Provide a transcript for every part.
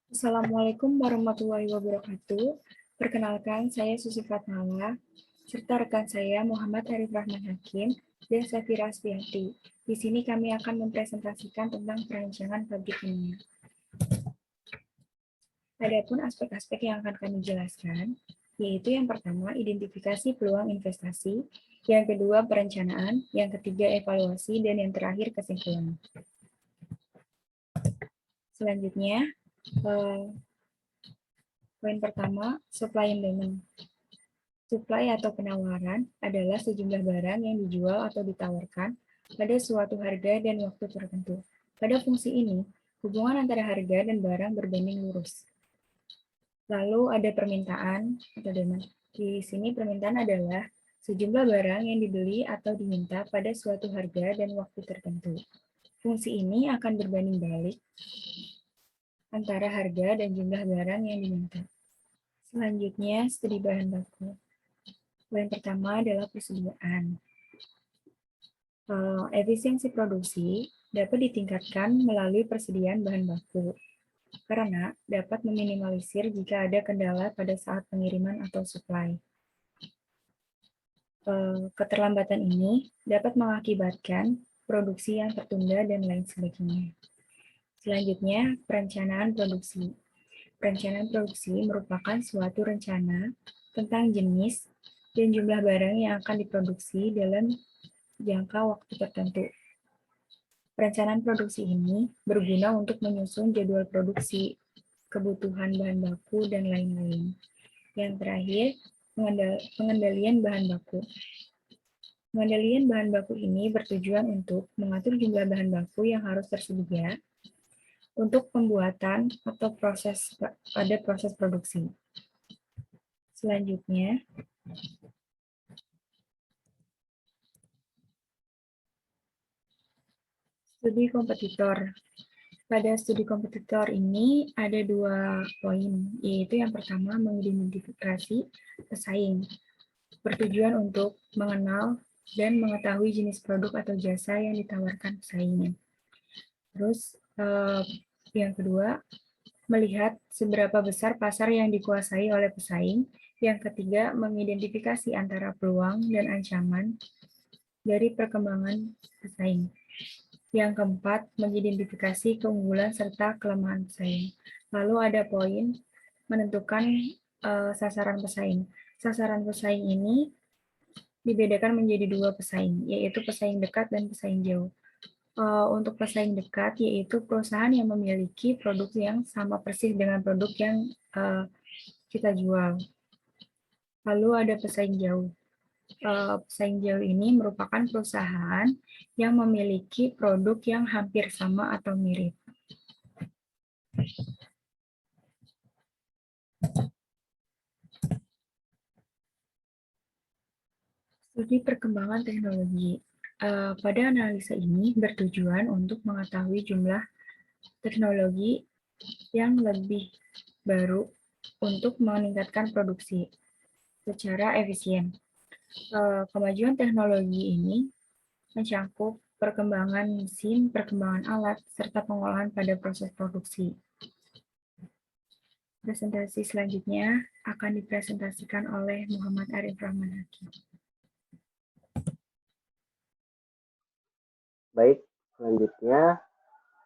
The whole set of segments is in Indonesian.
Assalamualaikum warahmatullahi wabarakatuh. Perkenalkan, saya Susi Fatmala, serta rekan saya Muhammad Arif Rahman Hakim dan Safira Astianti. Di sini kami akan mempresentasikan tentang perancangan pabrik kimia. Adapun aspek-aspek yang akan kami jelaskan, yaitu yang pertama, identifikasi peluang investasi, yang kedua, perencanaan, yang ketiga, evaluasi, dan yang terakhir, kesimpulan. Selanjutnya, poin pertama, supply and demand. Supply atau penawaran adalah sejumlah barang yang dijual atau ditawarkan pada suatu harga dan waktu tertentu. Pada fungsi ini, hubungan antara harga dan barang berbanding lurus. Lalu ada permintaan atau demand. Di sini permintaan adalah sejumlah barang yang dibeli atau diminta pada suatu harga dan waktu tertentu. Fungsi ini akan berbanding balik antara harga dan jumlah barang yang diminta. Selanjutnya, studi bahan baku. Poin pertama adalah persediaan. Efisiensi produksi dapat ditingkatkan melalui persediaan bahan baku, karena dapat meminimalisir jika ada kendala pada saat pengiriman atau supply. Keterlambatan ini dapat mengakibatkan produksi yang tertunda dan lain sebagainya. Selanjutnya, perencanaan produksi. Perencanaan produksi merupakan suatu rencana tentang jenis dan jumlah barang yang akan diproduksi dalam jangka waktu tertentu. Perencanaan produksi ini berguna untuk menyusun jadwal produksi, kebutuhan bahan baku, dan lain-lain. Yang terakhir, pengendalian bahan baku. Pengendalian bahan baku ini bertujuan untuk mengatur jumlah bahan baku yang harus tersedia untuk pembuatan atau proses produksi. Selanjutnya, studi kompetitor. Pada studi kompetitor ini ada dua poin, yaitu yang pertama mengidentifikasi pesaing, bertujuan untuk mengenal dan mengetahui jenis produk atau jasa yang ditawarkan pesaingnya. Terus yang kedua, melihat seberapa besar pasar yang dikuasai oleh pesaing. Yang ketiga, mengidentifikasi antara peluang dan ancaman dari perkembangan pesaing. Yang keempat, mengidentifikasi keunggulan serta kelemahan pesaing. Lalu ada poin menentukan sasaran pesaing. Sasaran pesaing ini dibedakan menjadi dua pesaing, yaitu pesaing dekat dan pesaing jauh. Untuk pesaing dekat, yaitu perusahaan yang memiliki produk yang sama persis dengan produk yang kita jual. Lalu ada pesaing jauh. Pesaing jauh ini merupakan perusahaan yang memiliki produk yang hampir sama atau mirip. Studi perkembangan teknologi. Pada analisa ini bertujuan untuk mengetahui jumlah teknologi yang lebih baru untuk meningkatkan produksi secara efisien. Kemajuan teknologi ini mencakup perkembangan mesin, perkembangan alat, serta pengolahan pada proses produksi. Presentasi selanjutnya akan dipresentasikan oleh Muhammad Arif Rahman Hakim. Baik, selanjutnya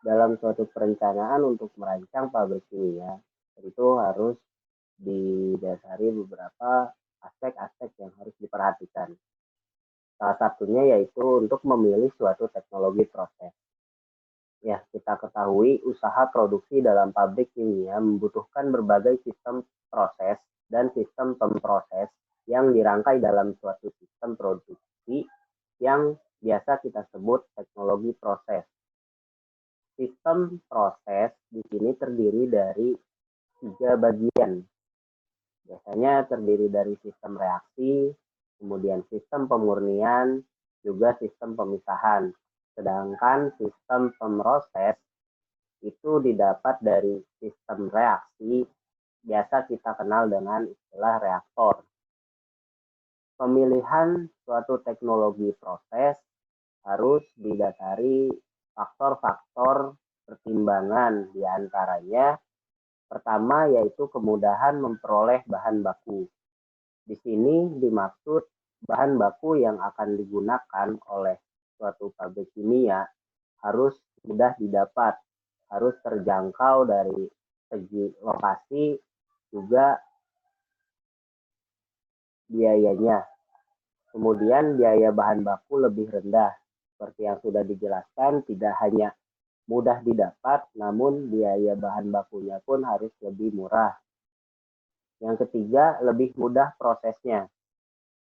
dalam suatu perencanaan untuk merancang pabrik kimia, tentu harus didasari beberapa aspek-aspek yang harus diperhatikan. Salah satunya yaitu untuk memilih suatu teknologi proses. Ya, kita ketahui usaha produksi dalam pabrik kimia membutuhkan berbagai sistem proses dan sistem pemproses yang dirangkai dalam suatu sistem produksi yang biasa kita sebut teknologi proses. Sistem proses di sini terdiri dari 3 bagian. Biasanya terdiri dari sistem reaksi, kemudian sistem pemurnian, juga sistem pemisahan. Sedangkan sistem pemroses itu didapat dari sistem reaksi, biasa kita kenal dengan istilah reaktor. Pemilihan suatu teknologi proses harus didasari faktor-faktor pertimbangan, diantaranya Pertama yaitu kemudahan memperoleh bahan baku. Di sini dimaksud bahan baku yang akan digunakan oleh suatu pabrik kimia harus mudah didapat, harus terjangkau dari segi lokasi, juga biayanya. Kemudian biaya bahan baku lebih rendah. Seperti yang sudah dijelaskan, tidak hanya mudah didapat, namun biaya bahan bakunya pun harus lebih murah. Yang ketiga, lebih mudah prosesnya.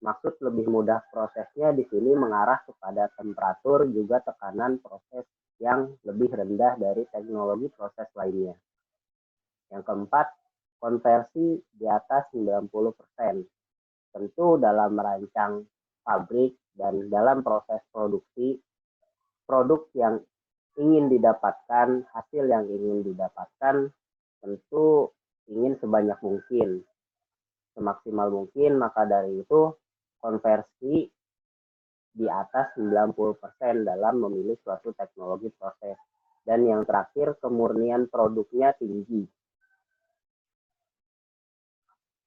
Maksud lebih mudah prosesnya di sini mengarah kepada temperatur juga tekanan proses yang lebih rendah dari teknologi proses lainnya. Yang keempat, konversi di atas 90%. Tentu dalam merancang pabrik dan dalam proses produksi, produk yang ingin didapatkan, hasil yang ingin didapatkan, tentu ingin sebanyak mungkin, semaksimal mungkin. Maka dari itu konversi di atas 90% dalam memilih suatu teknologi proses. Dan yang terakhir, kemurnian produknya tinggi.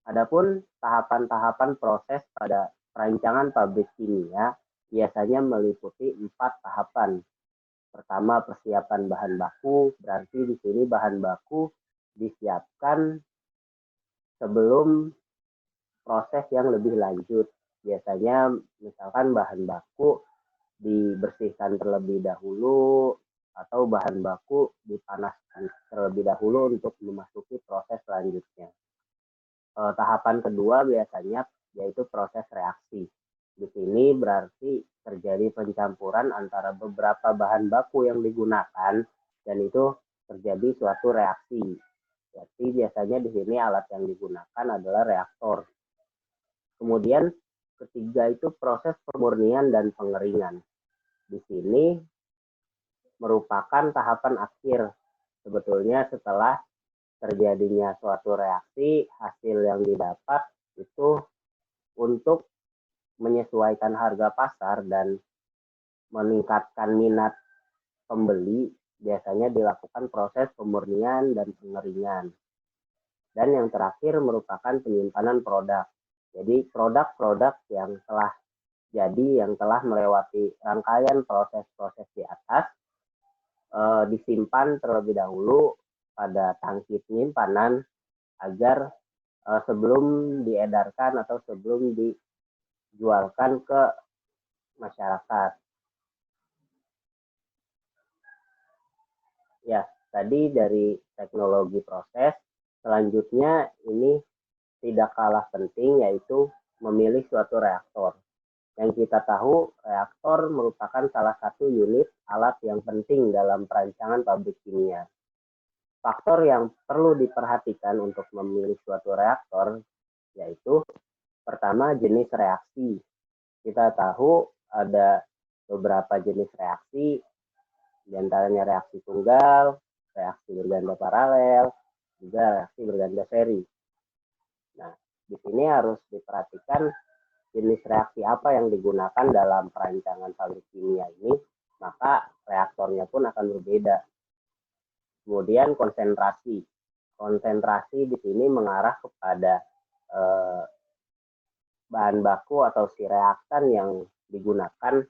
Adapun tahapan-tahapan proses pada perancangan pabrik kimia biasanya meliputi 4 tahapan. Pertama, persiapan bahan baku, berarti di sini bahan baku disiapkan sebelum proses yang lebih lanjut. Biasanya misalkan bahan baku dibersihkan terlebih dahulu atau bahan baku dipanaskan terlebih dahulu untuk memasuki proses selanjutnya. Tahapan kedua biasanya yaitu proses reaksi. Di sini berarti terjadi pencampuran antara beberapa bahan baku yang digunakan dan itu terjadi suatu reaksi. Jadi biasanya di sini alat yang digunakan adalah reaktor. Kemudian ketiga itu proses pemurnian dan pengeringan. Di sini merupakan tahapan akhir sebetulnya setelah terjadinya suatu reaksi, hasil yang didapat itu untuk menyesuaikan harga pasar dan meningkatkan minat pembeli, biasanya dilakukan proses pemurnian dan pengeringan. Dan yang terakhir merupakan penyimpanan produk. Jadi produk-produk yang telah jadi, yang telah melewati rangkaian proses-proses di atas, disimpan terlebih dahulu pada tangki penyimpanan agar sebelum diedarkan atau sebelum dijualkan ke masyarakat. Ya, tadi dari teknologi proses, selanjutnya ini tidak kalah penting yaitu memilih suatu reaktor. Yang kita tahu, reaktor merupakan salah satu unit alat yang penting dalam perancangan pabrik kimia. Faktor yang perlu diperhatikan untuk memilih suatu reaktor yaitu pertama jenis reaksi. Kita tahu ada beberapa jenis reaksi, diantaranya reaksi tunggal, reaksi berganda paralel, juga reaksi berganda seri. Nah, di sini harus diperhatikan jenis reaksi apa yang digunakan dalam perancangan pabrik kimia ini, maka reaktornya pun akan berbeda. Kemudian konsentrasi. Konsentrasi di sini mengarah kepada bahan baku atau si reaktan yang digunakan,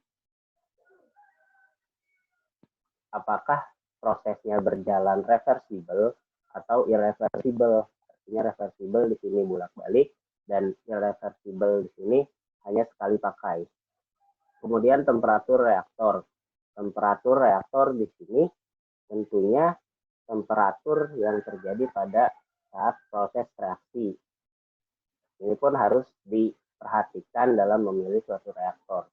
apakah prosesnya berjalan reversibel atau irreversibel. Artinya reversibel di sini bolak-balik dan irreversibel di sini hanya sekali pakai. Kemudian temperatur reaktor. Temperatur reaktor di sini tentunya temperatur yang terjadi pada saat proses reaksi. Ini pun harus diperhatikan dalam memilih suatu reaktor.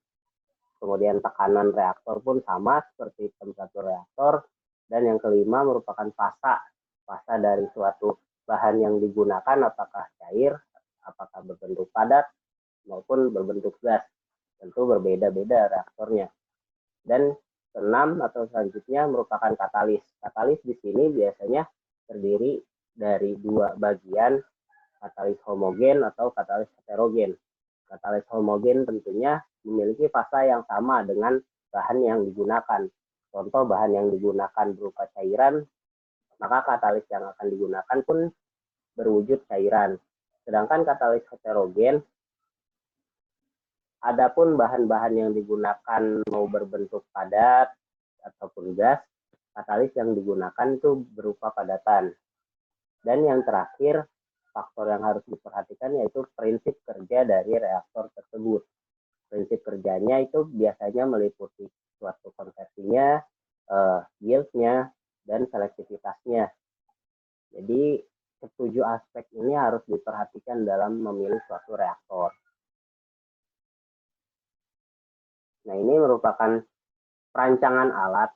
Kemudian tekanan reaktor pun sama seperti temperatur reaktor. Dan yang kelima merupakan fasa. Fasa dari suatu bahan yang digunakan, apakah cair, apakah berbentuk padat, maupun berbentuk gas. Tentu berbeda-beda reaktornya. Dan keenam atau selanjutnya merupakan katalis. Katalis di sini biasanya terdiri dari dua bagian, katalis homogen atau katalis heterogen. Katalis homogen tentunya memiliki fasa yang sama dengan bahan yang digunakan. Contoh bahan yang digunakan berupa cairan, maka katalis yang akan digunakan pun berwujud cairan. Sedangkan katalis heterogen, adapun bahan-bahan yang digunakan mau berbentuk padat ataupun gas, katalis yang digunakan itu berupa padatan. Dan yang terakhir, faktor yang harus diperhatikan yaitu prinsip kerja dari reaktor tersebut. Prinsip kerjanya itu biasanya meliputi suatu konversinya, yieldnya, dan selektivitasnya. Jadi ketujuh aspek ini harus diperhatikan dalam memilih suatu reaktor. Nah, ini merupakan perancangan alat.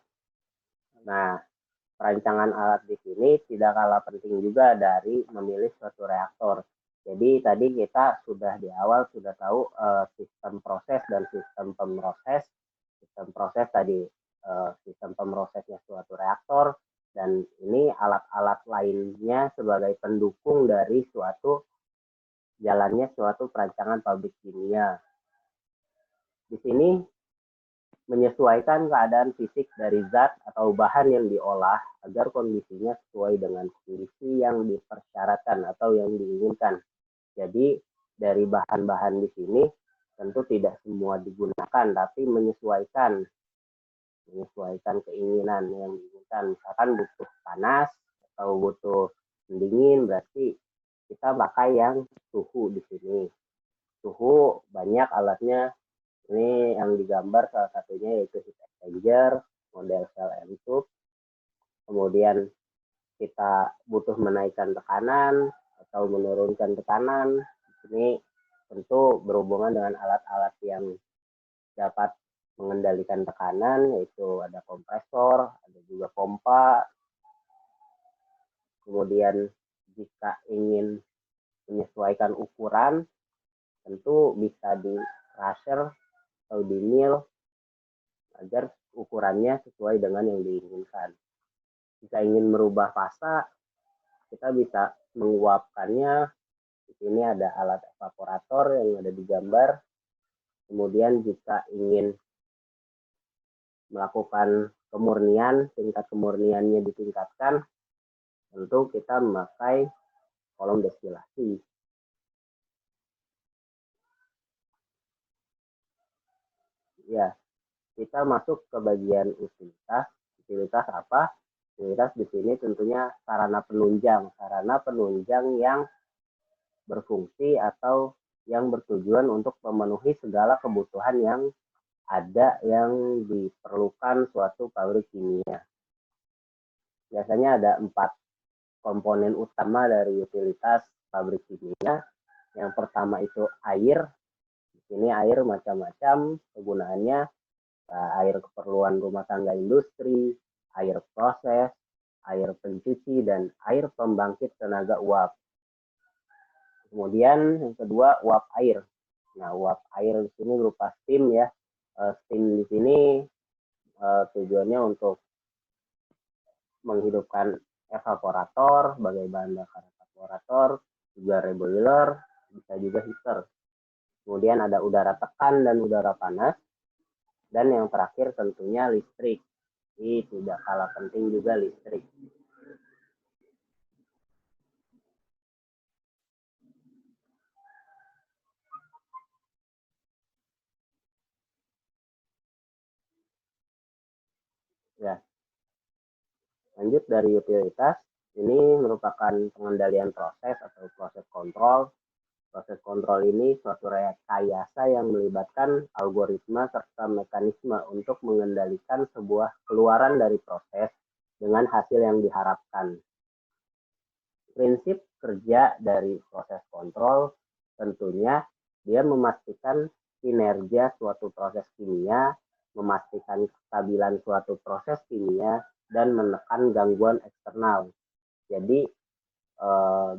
Nah, perancangan alat di sini tidak kalah penting juga dari memilih suatu reaktor. Jadi tadi kita sudah di awal sudah tahu sistem proses dan sistem pemroses. Sistem proses tadi sistem pemrosesnya suatu reaktor, dan ini alat-alat lainnya sebagai pendukung dari suatu jalannya suatu perancangan pabrik kimia. Di sini menyesuaikan keadaan fisik dari zat atau bahan yang diolah agar kondisinya sesuai dengan kondisi yang dipersyaratkan atau yang diinginkan. Jadi dari bahan-bahan di sini tentu tidak semua digunakan, tapi menyesuaikan keinginan yang diinginkan. Misalkan butuh panas atau butuh dingin, berarti kita pakai yang suhu di sini. Suhu banyak alatnya. Ini yang digambar salah satunya yaitu heat exchanger, model cell and tube. Kemudian kita butuh menaikkan tekanan atau menurunkan tekanan. Ini tentu berhubungan dengan alat-alat yang dapat mengendalikan tekanan, yaitu ada kompresor, ada juga pompa. Kemudian jika ingin menyesuaikan ukuran, tentu bisa di crusher atau di mill agar ukurannya sesuai dengan yang diinginkan. Jika ingin merubah fasa, kita bisa menguapkannya. Di sini ada alat evaporator yang ada di gambar. Kemudian jika ingin melakukan kemurnian, tingkat kemurniannya ditingkatkan, tentu kita memakai kolom destilasi. Ya, kita masuk ke bagian utilitas. Utilitas apa? Utilitas di sini tentunya sarana penunjang yang berfungsi atau yang bertujuan untuk memenuhi segala kebutuhan yang ada yang diperlukan suatu pabrik kimia. Biasanya ada 4 komponen utama dari utilitas pabrik kimia. Yang pertama itu air. Di sini air macam-macam kegunaannya. Air keperluan rumah tangga industri, air proses, air pencuci, dan air pembangkit tenaga uap. Kemudian yang kedua uap air. Nah, uap air di sini berupa steam ya. Steam di sini tujuannya untuk menghidupkan evaporator sebagai bahan bakar evaporator, juga reboiler, bisa juga heater. Kemudian ada udara tekan dan udara panas. Dan yang terakhir tentunya listrik. Ini tidak kalah penting juga listrik. Ya. Lanjut dari utilitas, ini merupakan pengendalian proses atau proses kontrol. Proses kontrol ini suatu rekayasa yang melibatkan algoritma serta mekanisme untuk mengendalikan sebuah keluaran dari proses dengan hasil yang diharapkan. Prinsip kerja dari proses kontrol tentunya dia memastikan kinerja suatu proses kimia, memastikan kestabilan suatu proses kimia, dan menekan gangguan eksternal. Jadi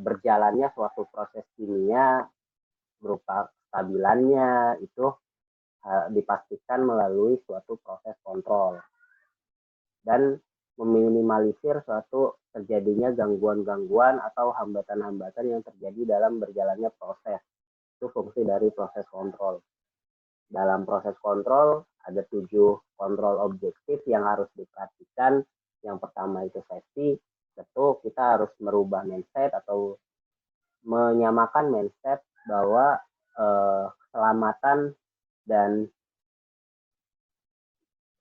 berjalannya suatu proses kimia berupa kestabilannya itu dipastikan melalui suatu proses kontrol dan meminimalisir suatu terjadinya gangguan-gangguan atau hambatan-hambatan yang terjadi dalam berjalannya proses. Itu fungsi dari proses kontrol. Dalam proses kontrol ada 7 kontrol objektif yang harus diperhatikan. Yang pertama itu safety, kita harus merubah mindset atau menyamakan mindset bahwa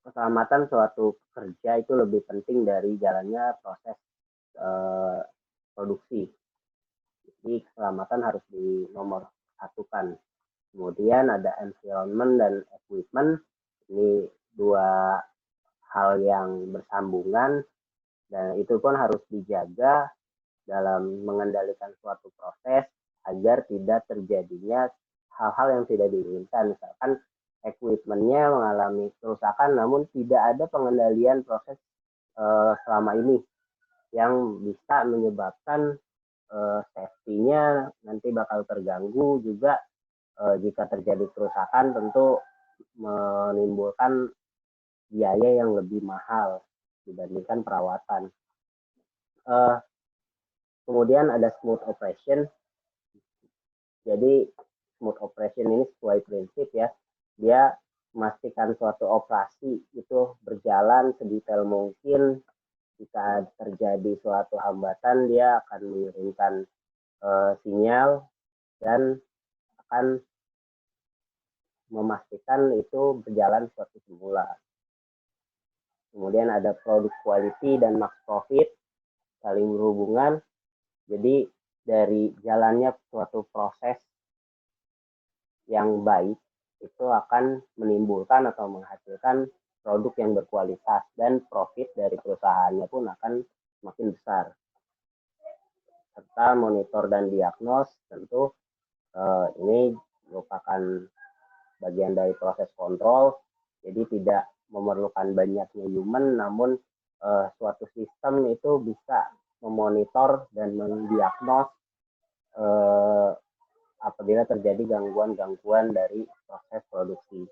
keselamatan suatu kerja itu lebih penting dari jalannya proses produksi. Jadi keselamatan harus dinomorsatukan. Kemudian ada environment dan equipment. Ini dua hal yang bersambungan dan itu pun harus dijaga dalam mengendalikan suatu proses agar tidak terjadinya hal-hal yang tidak diinginkan. Misalkan equipment-nya mengalami kerusakan namun tidak ada pengendalian proses selama ini yang bisa menyebabkan safety-nya nanti bakal terganggu juga. Jika terjadi kerusakan tentu menimbulkan biaya yang lebih mahal dibandingkan perawatan. Kemudian ada smooth operation. Jadi smooth operation ini sesuai prinsip ya, dia memastikan suatu operasi itu berjalan sedetail mungkin. Jika terjadi suatu hambatan, dia akan mengirimkan sinyal dan akan memastikan itu berjalan seperti semula. Kemudian ada product quality dan max profit, saling berhubungan. Jadi dari jalannya suatu proses yang baik itu akan menimbulkan atau menghasilkan produk yang berkualitas dan profit dari perusahaannya pun akan semakin besar. Serta monitor dan diagnos tentu ini merupakan bagian dari proses kontrol, jadi tidak memerlukan banyaknya human, namun suatu sistem itu bisa memonitor dan mendiagnos apabila terjadi gangguan-gangguan dari proses produksi.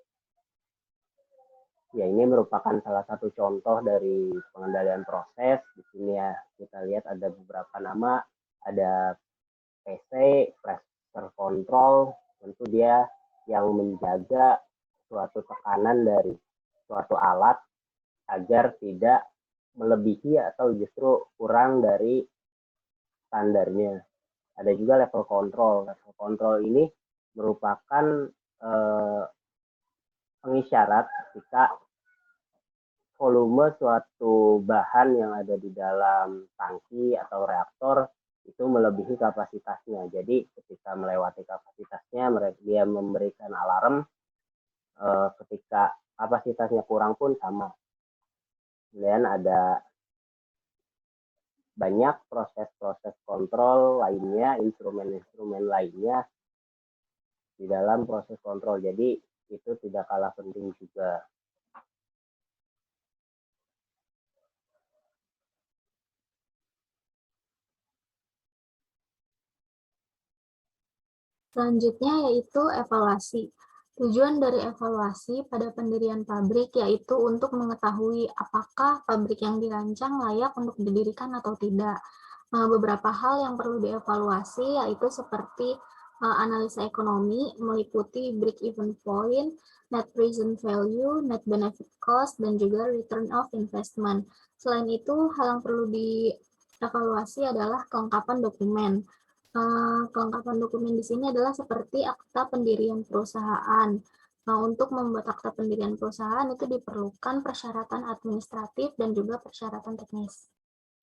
Ya, ini merupakan salah satu contoh dari pengendalian proses. Di sini ya kita lihat ada beberapa nama, ada PC, pressure control, tentu dia yang menjaga suatu tekanan dari suatu alat agar tidak melebihi atau justru kurang dari standarnya. Ada juga level control. Level control ini merupakan pengisyarat ketika volume suatu bahan yang ada di dalam tangki atau reaktor itu melebihi kapasitasnya. Jadi ketika melewati kapasitasnya, dia memberikan alarm. Ketika kapasitasnya kurang pun sama. Kemudian ada banyak proses-proses kontrol lainnya, instrumen-instrumen lainnya di dalam proses kontrol. Jadi itu tidak kalah penting juga. Selanjutnya yaitu evaluasi. Tujuan dari evaluasi pada pendirian pabrik yaitu untuk mengetahui apakah pabrik yang dirancang layak untuk didirikan atau tidak. Beberapa hal yang perlu dievaluasi yaitu seperti analisa ekonomi, meliputi break-even point, net present value, net benefit cost, dan juga return of investment. Selain itu, hal yang perlu dievaluasi adalah kelengkapan dokumen. Kelengkapan dokumen di sini adalah seperti akta pendirian perusahaan. Untuk membuat akta pendirian perusahaan itu diperlukan persyaratan administratif dan juga persyaratan teknis.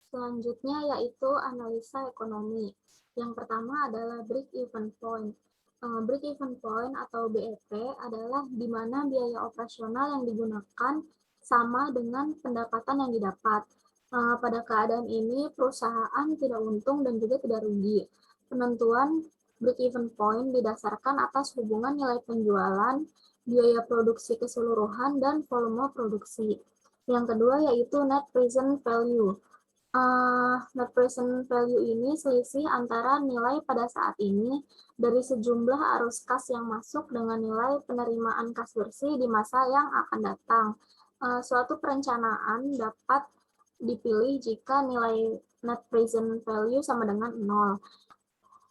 Selanjutnya yaitu analisa ekonomi. Yang pertama adalah break-even point. Break-even point atau BEP adalah di mana biaya operasional yang digunakan sama dengan pendapatan yang didapat. Pada keadaan ini, perusahaan tidak untung dan juga tidak rugi. Penentuan break-even point didasarkan atas hubungan nilai penjualan, biaya produksi keseluruhan, dan volume produksi. Yang kedua yaitu net present value. Net present value ini selisih antara nilai pada saat ini dari sejumlah arus kas yang masuk dengan nilai penerimaan kas bersih di masa yang akan datang. Suatu perencanaan dapat dipilih jika nilai net present value sama dengan 0.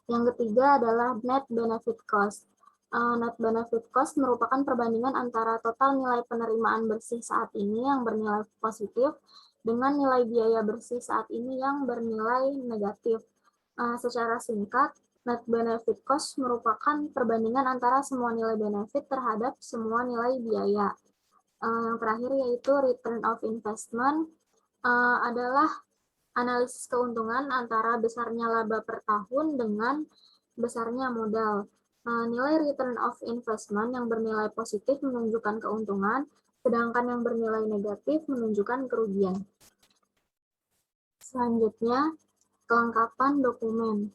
Yang ketiga adalah net benefit cost. Net benefit cost merupakan perbandingan antara total nilai penerimaan bersih saat ini yang bernilai positif dengan nilai biaya bersih saat ini yang bernilai negatif. Secara singkat, net benefit cost merupakan perbandingan antara semua nilai benefit terhadap semua nilai biaya. Yang terakhir yaitu return of investment adalah analisis keuntungan antara besarnya laba per tahun dengan besarnya modal. Nilai return of investment yang bernilai positif menunjukkan keuntungan, sedangkan yang bernilai negatif menunjukkan kerugian. Selanjutnya, kelengkapan dokumen.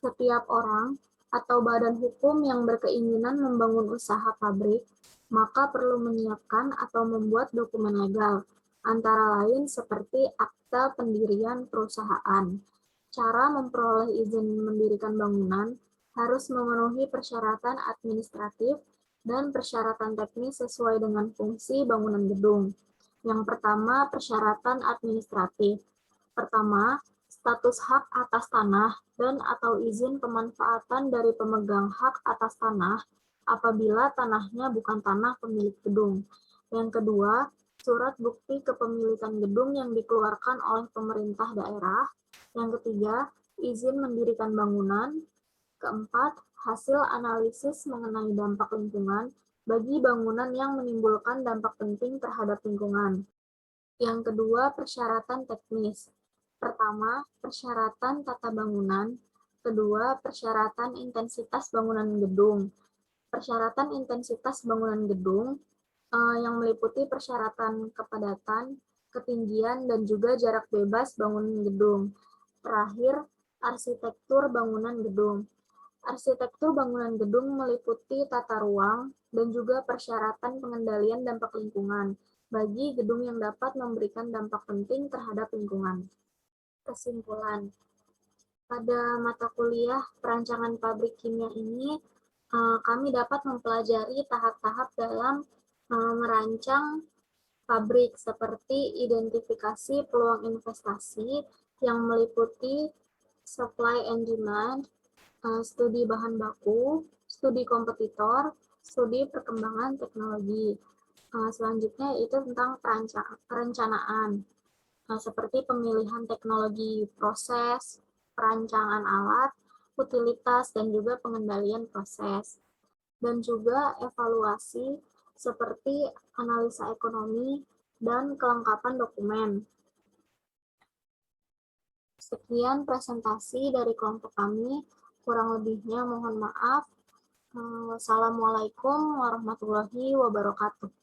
Setiap orang atau badan hukum yang berkeinginan membangun usaha pabrik, maka perlu menyiapkan atau membuat dokumen legal, antara lain seperti akta pendirian perusahaan. Cara memperoleh izin mendirikan bangunan harus memenuhi persyaratan administratif dan persyaratan teknis sesuai dengan fungsi bangunan gedung. Yang pertama, persyaratan administratif. Pertama, status hak atas tanah dan atau izin pemanfaatan dari pemegang hak atas tanah apabila tanahnya bukan tanah pemilik gedung. Yang kedua, surat bukti kepemilikan gedung yang dikeluarkan oleh pemerintah daerah. Yang ketiga, izin mendirikan bangunan. Keempat, hasil analisis mengenai dampak lingkungan bagi bangunan yang menimbulkan dampak penting terhadap lingkungan. Yang kedua, persyaratan teknis. Pertama, persyaratan tata bangunan. Kedua, persyaratan intensitas bangunan gedung. Persyaratan intensitas bangunan gedung yang meliputi persyaratan kepadatan, ketinggian, dan juga jarak bebas bangunan gedung. Terakhir, arsitektur bangunan gedung. Arsitektur bangunan gedung meliputi tata ruang dan juga persyaratan pengendalian dampak lingkungan bagi gedung yang dapat memberikan dampak penting terhadap lingkungan. Kesimpulan, pada mata kuliah perancangan pabrik kimia ini, kami dapat mempelajari tahap-tahap dalam merancang pabrik seperti identifikasi peluang investasi yang meliputi supply and demand, studi bahan baku, studi kompetitor, studi perkembangan teknologi. Selanjutnya itu tentang perencanaan. Seperti pemilihan teknologi proses, perancangan alat, utilitas, dan juga pengendalian proses. Dan juga evaluasi seperti analisa ekonomi dan kelengkapan dokumen. Sekian presentasi dari kelompok kami, kurang lebihnya mohon maaf. Wassalamualaikum warahmatullahi wabarakatuh.